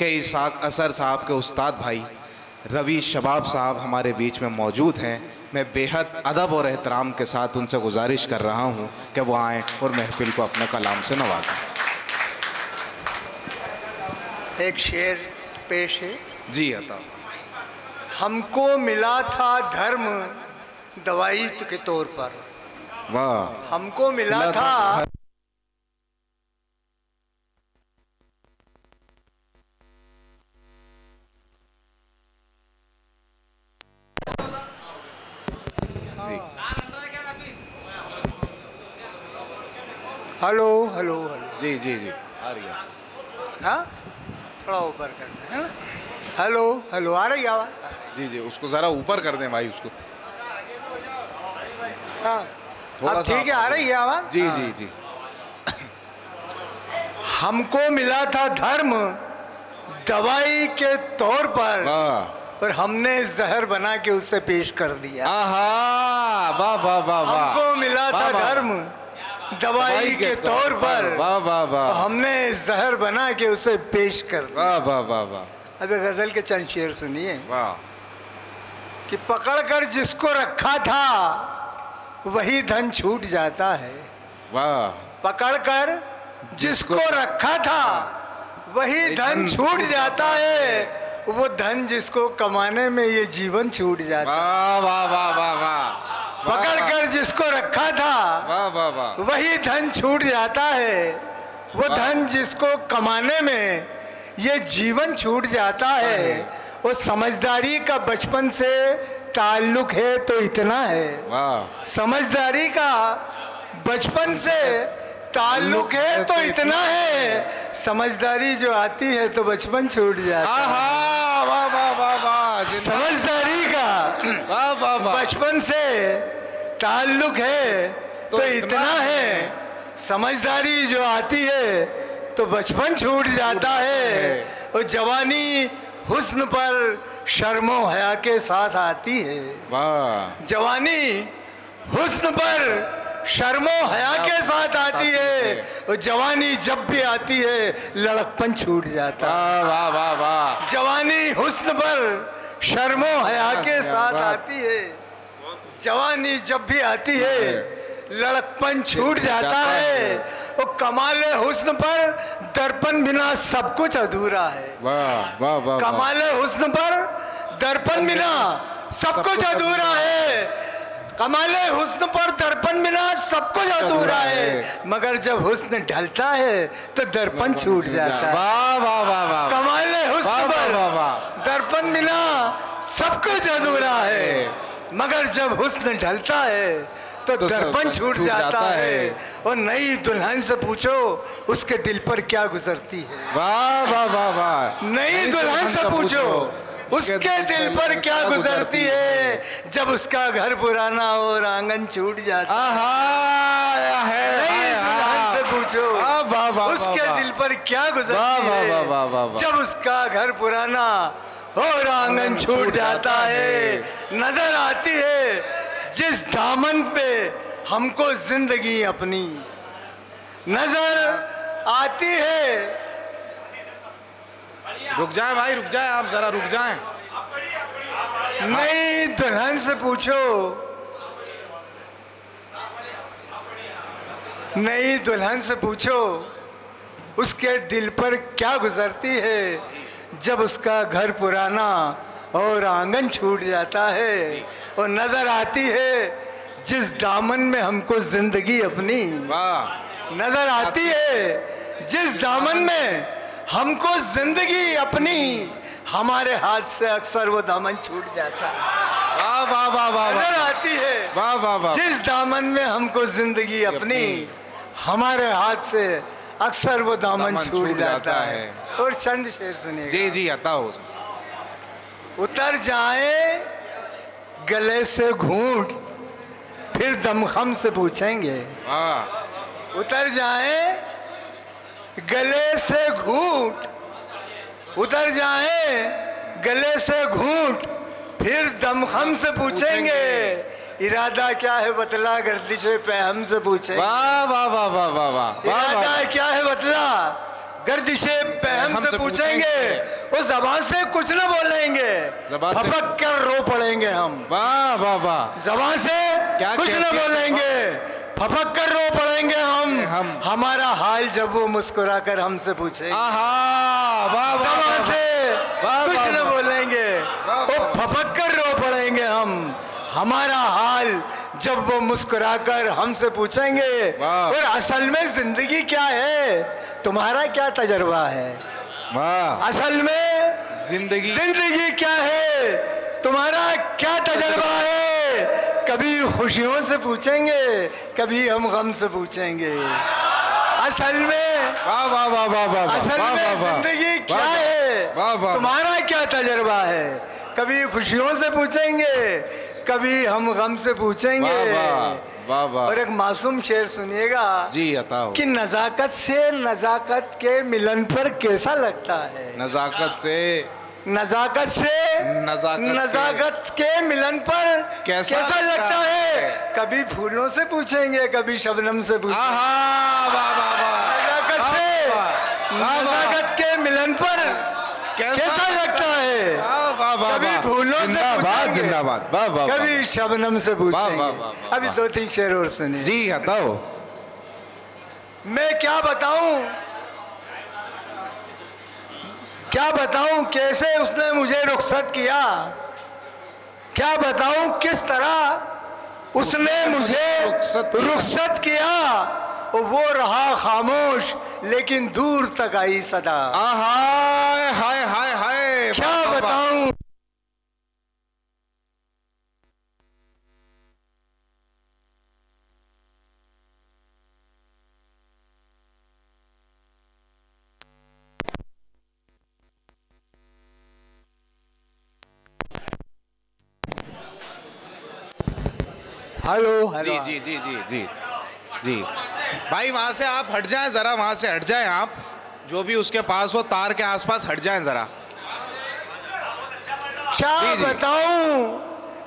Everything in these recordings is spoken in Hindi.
कि इसाक असर साहब के उस्ताद भाई रवि शबाब साहब हमारे बीच में मौजूद हैं। मैं बेहद अदब और एहतराम के साथ उनसे गुजारिश कर रहा हूं कि वो आएँ और महफिल को अपने कलाम से नवाजें। एक शेर पेश है। जी अता। हमको मिला था धर्म दवाई के तौर पर। वाह। हमको मिला था हेलो हेलो हेलो। जी जी जी आ रही है। हाँ थोड़ा ऊपर करना है ना। हेलो हेलो आ रही आवाज़? जी जी उसको ज़रा ऊपर कर दें भाई उसको। हाँ थोड़ा ठीक है आ रही है आवाज़? जी जी जी। हमको मिला था धर्म दवाई के तौर पर और हमने जहर बना के उसे पेश कर दिया। वाह वाह वाह वाह। हमको मिला था धर्म दवाई के तौर पर, वाह वाह वाह, हमने जहर बना के उसे पेश कर दिया। वाह वाह वाह वाह। अबे गजल के चंद शेर सुनिए। वाह। कि पकड़कर जिसको रखा था वही धन छूट जाता है। वाह। पकड़कर जिसको रखा था वही धन छूट जाता है। वो धन जिसको कमाने में ये जीवन छूट जाता है। वाह वाह वाह वाह वाह। पकड़कर जिसको रखा था वाह वाह वाह, वही धन छूट जाता है। वो धन जिसको कमाने में ये जीवन छूट जाता है। वो समझदारी का बचपन से ताल्लुक है तो इतना है। वाह। समझदारी का बचपन से ताल्लुक है तो इतना है। समझदारी जो आती है तो बचपन छूट जाता है। वाह वाह वाह वाह। समझदारी का वाह वाह वाह, बचपन से ताल्लुक है तो इतना है। समझदारी जो आती है तो बचपन छूट जाता है। और जवानी हुस्न पर शर्मो हया के साथ आती है। वाह। जवानी हुस्न पर शर्मो हया के साथ आती है। और जवानी जब भी आती है लड़कपन छूट जाता है। वाह वाह वाह। जवानी हुस्न पर शर्मो हया के साथ आती है। जवानी जब भी आती है लड़कपन छूट जाता है। और कमाले हुस्न पर दर्पण बिना सब कुछ अधूरा है। वाह वाह वाह। कमाले हुस्न पर दर्पण बिना सब कुछ अधूरा है। कमाले हुस्न पर दर्पण बिना सब कुछ अधूरा है। मगर जब हुस्न ढलता है तो दर्पण छूट जाता है। वाह वाह वाह वाह। कमाले हुस्न पर दर्पण बिना सब कुछ अधूरा है। मगर जब हुस्न ढलता है तो दर्पण छूट जाता है। और नई दुल्हन से पूछो उसके दिल पर क्या गुजरती है। वाह वाह वाह वाह। नई दुल्हन से पूछो उसके दिल पर क्या गुजरती है। जब उसका घर पुराना और आंगन छूट जाता है। नई दुल्हन से पूछो उसके दिल पर क्या गुजरती है। जब उसका घर पुराना और आंगन छूट जाता है। नजर आती है जिस दामन पे हमको जिंदगी अपनी नजर आती है। रुक जाए भाई, रुक जाए, आप जरा रुक जाएं। नई दुल्हन से पूछो, नई दुल्हन से पूछो उसके दिल पर क्या गुजरती है। जब उसका घर पुराना और आंगन छूट जाता है। और नजर आती है जिस दामन में हमको जिंदगी अपनी नजर आती है। जिस दामन में हमको जिंदगी अपनी हमारे हाथ से अक्सर वो दामन छूट जाता है। वाह वाह वाह वाह। नजर आती है वाह वाह वाह। जिस दामन में हमको जिंदगी अपनी हमारे हाथ से अक्सर वो दामन छूट जाता है। और चंद शेर सुनिए। जी जी आता हो। उतर जाए गले से घूंट फिर दमखम से पूछेंगे। उतर जाए गले से घूंट, उतर जाए गले से घूंट फिर दमखम से पूछेंगे। इरादा क्या है बतला गर्दिशे पे हमसे पूछेंगे। वाह वाह वाह वाह वाह वाह। इरादा क्या है बतला गर्दिशे बहम से पूछेंगे, उस ज़बान से कुछ न बोलेंगे, फपक कर रो पड़ेंगे हम। वाह वाह वाह। ज़बान से कुछ न बोलेंगे, फपक कर रो पड़ेंगे हम। हमारा हाल जब वो मुस्कुरा कर हमसे पूछेंगे, ज़बान से कुछ न बोलेंगे, वो फपक कर रो पड़ेंगे हम। हमारा हाल जब वो मुस्कुरा कर हमसे पूछेंगे, और असल में जिंदगी क्या है, तुम्हारा क्या तजर्बा है? असल में जिंदगी क्या है, तुम्हारा क्या तजर्बा है? कभी खुशियों से पूछेंगे, कभी हम गम से पूछेंगे। असल में असल में जिंदगी क्या है, तुम्हारा क्या तजर्बा है? कभी खुशियों से पूछेंगे, कभी हम गम से पूछेंगे। वाह वाह। और एक मासूम शेर सुनिएगा जी, बताओ। कि नजाकत से नजाकत के मिलन पर कैसा लगता है? नजाकत से नजाकत के मिलन पर कैसा लगता है? कभी फूलों से पूछेंगे, कभी शबनम से पूछेंगे। नजाकत के मिलन पर कैसा लगता है? कभी फूलों से पूछेंगे, जिंदाबाद। कभी शबनम से पूछेंगे। अभी 2-3 शेर और सुनिए। जी बताओ। मैं क्या बताऊं कैसे उसने मुझे रुखसत किया, क्या बताऊं किस तरह उसने मुझे रुखसत किया। वो रहा खामोश लेकिन दूर तक आई सदा। हाय हाय हाय हाय, क्या बताऊं। हेलो जी जी जी जी जी जी भाई, वहां से आप हट जाएं जरा, वहां से हट जाएं आप, जो भी उसके पास हो तार के आसपास हट जाएं जरा। क्या बताऊं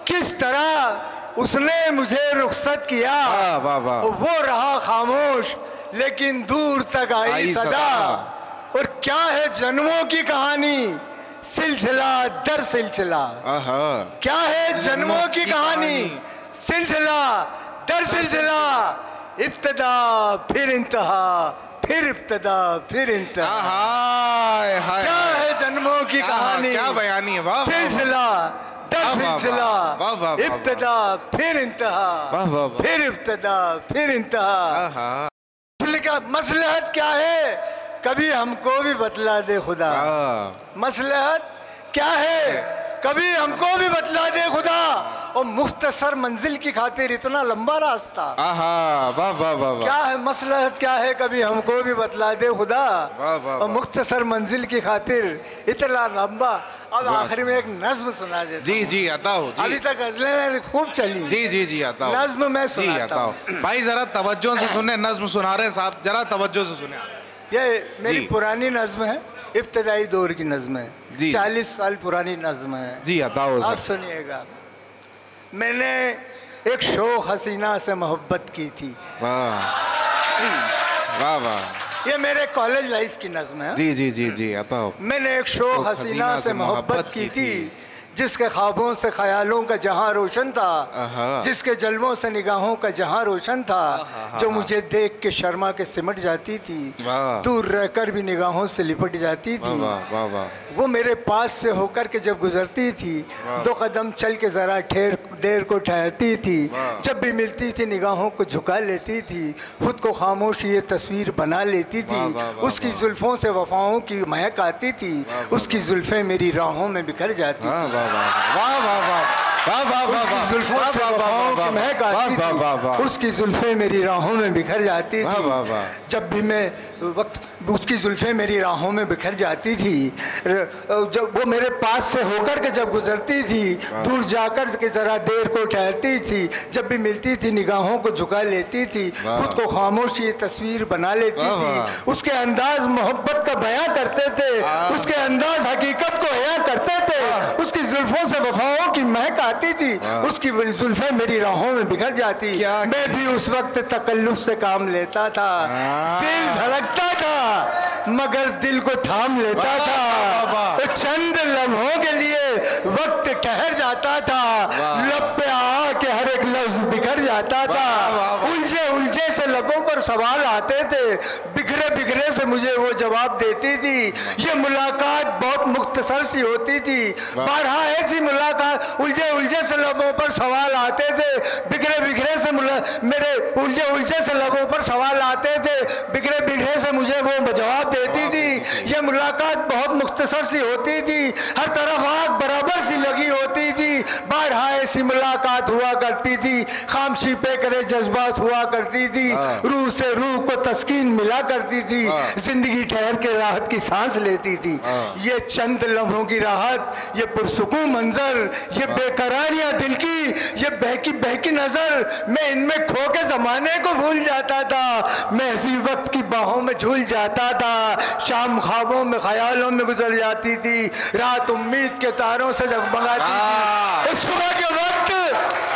किस तरह उसने मुझे रुखसत किया। वाह वाह। वो रहा खामोश लेकिन दूर तक आई सदा। और क्या है जन्मों की कहानी, सिलसिला दर सिलसिला। क्या है जन्मों की कहानी, सिलसिला दर सिलसिला। इब्तदा फिर इंतहा, फिर इब्तदा फिर इंतहा। क्या है जन्मों की कहानी, क्या बयानी है। वाह। सिलसिला दर सिलसिला, इब्तदा फिर इंतहा, फिर इब्तदा फिर इंतहा। मसलहत क्या है, कभी हमको भी बतला दे खुदा। मसलहत क्या है, कभी हमको भी बतला दे खुदा। और मुख्तसर मंजिल की खातिर इतना लंबा रास्ता। वाह वाह वाह। क्या है मसलहत क्या है, कभी हमको भी बतला दे खुदा। और मुख्तसर मंजिल की खातिर इतना लंबा। अब आखिरी में एक नज्म सुना देता। जी जी बताओ। अभी तक गजलें खूब चली। जी जी जी बताओ। नज्म मैं सुनाता हूं। भाई जरा तवज्जो से सुने, नज्म सुना रहे साहब, जरा तवज्जो से सुने। ये मेरी पुरानी नज्म है, इब्तदाई दौर की नज्म है, 40 साल पुरानी नज्म है। जी बताओ। आप सुनिएगा। मैंने एक शौक हसीना से मोहब्बत की थी। वाह वाह वाह। ये मेरे कॉलेज लाइफ की नज्म है। जी जी जी जी बताओ। मैंने एक शौक हसीना से मोहब्बत की थी, जिसके ख्वाबों से ख्यालों का जहां रोशन था, जिसके जलवों से निगाहों का जहां रोशन था, जो मुझे देख के शर्मा के सिमट जाती थी, दूर रहकर भी निगाहों से लिपट जाती थी। वो मेरे पास से होकर के जब गुजरती थी, 2 कदम चल के जरा देर को ठहरती थी, जब भी मिलती थी निगाहों को झुका लेती थी, खुद को खामोश ये तस्वीर बना लेती थी। उसकी जुल्फों से वफाओं की महक आती थी, उसकी जुल्फें मेरी राहों में बिखर जाती थी। वाह वाह वाह। उसकी जुल्फें मेरी राहों में बिखर जाती थी। जब भी मैं वक्त उसकी जुल्फें मेरी राहों में बिखर जाती थी, जब वो मेरे पास से होकर के जब गुजरती थी, दूर जाकर के जरा देर को ठहरती थी, जब भी मिलती थी निगाहों को झुका लेती थी, खुद को खामोश ये तस्वीर बना लेती थी। उसके अंदाज मोहब्बत का बयां करते थे, उसके अंदाज हकीकत को हया करते थे, उसकी जुल्फों से वफाओं की महक आती थी, उसकी जुल्फें मेरी राहों में बिखर जाती। मैं भी उस वक्त तकल्लुफ से काम लेता था, दिल धड़कता था, मगर दिल को थाम लेता था। तो चंद लम्हों के लिए वक्त ठहर जाता था, लब पे आके हर एक लफ्ज बिखर जाता था। उलझे उलझे से लबों पर सवाल आते थे, बिखरे बिखरे से मुझे वो जवाब देती थी। ये मुलाकात बहुत मुख्तसर सी होती थी, बारहा ऐसी मुलाकात। उलझे उलझे से लबों पर सवाल आते थे, बिखरे बिखरे से मेरे उलझे उलझे से लबों पर सवाल आते थे, बिखरे बिखरे से मुझे वो जवाब देती थी। ये मुलाकात बहुत मुख्तसर सी होती थी, हर तरफ आग बराबर सी लगी होती थी। बारहा ऐसी मुलाकात हुआ करती थी, खामशी पे करे जज्बात हुआ करती थी, रूह से रूह को तस्कीन मिला करती थी, जिंदगी ठहर के राहत की सांस लेती थी। ये चंद लम्हों की राहत, ये पुरसुकून मंजर, ये बेकरारियां दिल की, ये बहकी बहकी नजर, मैं इनमें खो के जमाने को भूल जाता था। मैं इसी वक्त की बाहों में झूल जाता था। शाम ख्वाबों में ख्यालों में गुजर जाती थी, रात उम्मीद के तारों से जगमगाती थी। सुबह के वक्त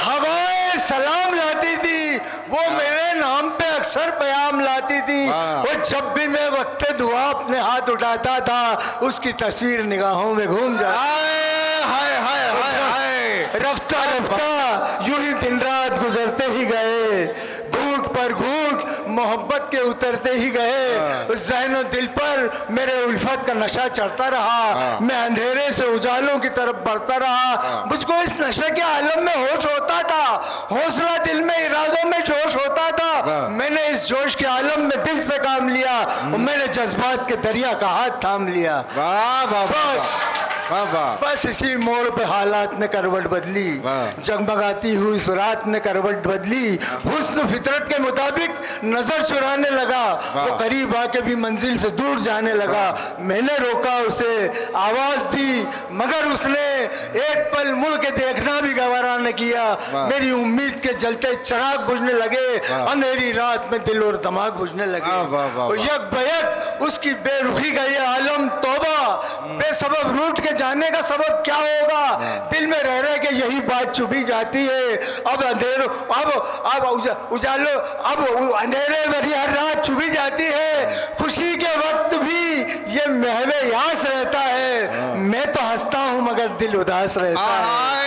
हवाएं सलाम लाती थी, वो मेरे नाम पे अक्सर प्याम लाती थी। और जब भी मैं वक्त दुआ अपने हाथ उठाता था, उसकी तस्वीर निगाहों में घूम जाती। रफ्ता रफ्ता यूं ही दिन रात गुजरते ही गए, घूंट पर घूंट मोहब्बत के उतरते ही गए। उस ज़हन दिल पर मेरे उल्फत का नशा चढ़ता रहा, मैं अंधेरे से उजालों की तरफ बढ़ता रहा। मुझको इस नशे के आलम में होश होता था, हौसला दिल में, इरादों में जोश होता था। मैंने इस जोश के आलम में दिल से काम लिया और मैंने जज्बात के दरिया का हाथ थाम लिया। बस इसी मोड़ पे हालात ने करवट बदली, जगमगाती हुई सुरात ने करवट बदली। हुस्न फितरत के मुताबिक नजर चुराने लगा, वो करीब आके भी मंजिल से दूर जाने लगा। मैंने रोका उसे, आवाज दी, मगर उसने एक पल मुड़ के देखना भी गवारा न किया। मेरी उम्मीद के जलते चिराग बुझने लगे, अंधेरी रात में दिल और दिमाग बुझने लगे। और यक बयक उसकी बेरुखी का ये आलम तौबा, बेसबब रूठ के जाने का सबब क्या होगा। दिल में रह रहे के यही बात चुभी जाती है। अब अंधेरों अब उजालो, अब अंधेरे भरी हर रात चुभी जाती है। खुशी के वक्त भी ये महवे यास रहता है, मैं तो हंसता हूँ मगर दिल उदास रहता है।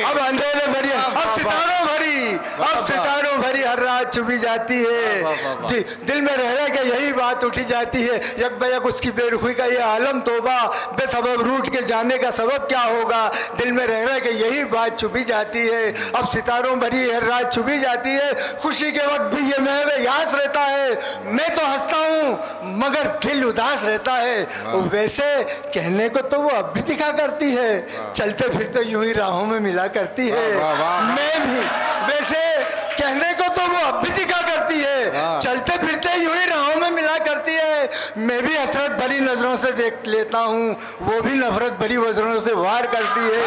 अब अंधेरे भरी, अब सितारों भरी हर रात चुभी जाती है। दिल में रह रहे के यही बात उठी जाती है। यक बयक उसकी बेरुखी का ये आलम तौबा, बेसबब रूठ के जाने का सबब क्या होगा। दिल में रह रहे के यही बात चुभी जाती है। अब सितारों भरी हर रात चुभी जाती है, खुशी के वक्त भी ये महवे यास रहता है। मैं तो हंसता हूँ मगर दिल उदास रहता है। वैसे कहने को तो वो अब भी दिखा करती है, चलते फिरते यूं ही राहों में मिला करती है। मैं भी वैसे कहने को तो वो अब भी दिखा करती है, चलते फिरते यूं ही राहों में मिला करती है। मैं भी हसरत भरी नजरों से देख लेता हूँ, वो भी नफरत भरी नजरों से वार करती है।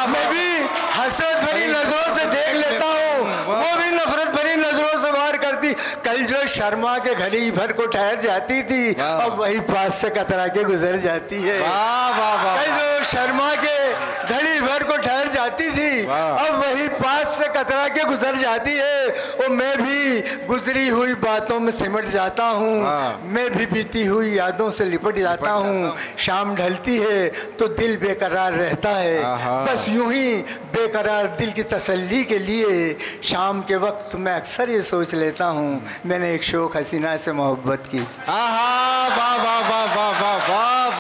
मैं भी हसरत भरी नजरों से देख लेता हूँ, वो भी नफरत भरी नजरों से वार करती। कल जो शर्मा के घड़ी भर को ठहर जाती थी, अब वही पास से कतरा के गुजर जाती है। कल जो शर्मा के घड़ी भर को ठहर जाती थी, अब वही पास से कतरा के गुजर जाती है। और मैं भी गुजरी हुई बातों में सिमट जाता हूँ, मैं भी बीती हुई यादों से लिपट जाता हूँ। शाम ढलती है तो दिल बेकरार रहता है, बस यूं ही बेकरार दिल की तसल्ली के लिए शाम के वक्त मैं अक्सर ये सोच लेता हूँ, मैंने एक शौक हसीना से मोहब्बत की। वाह वाह वाह।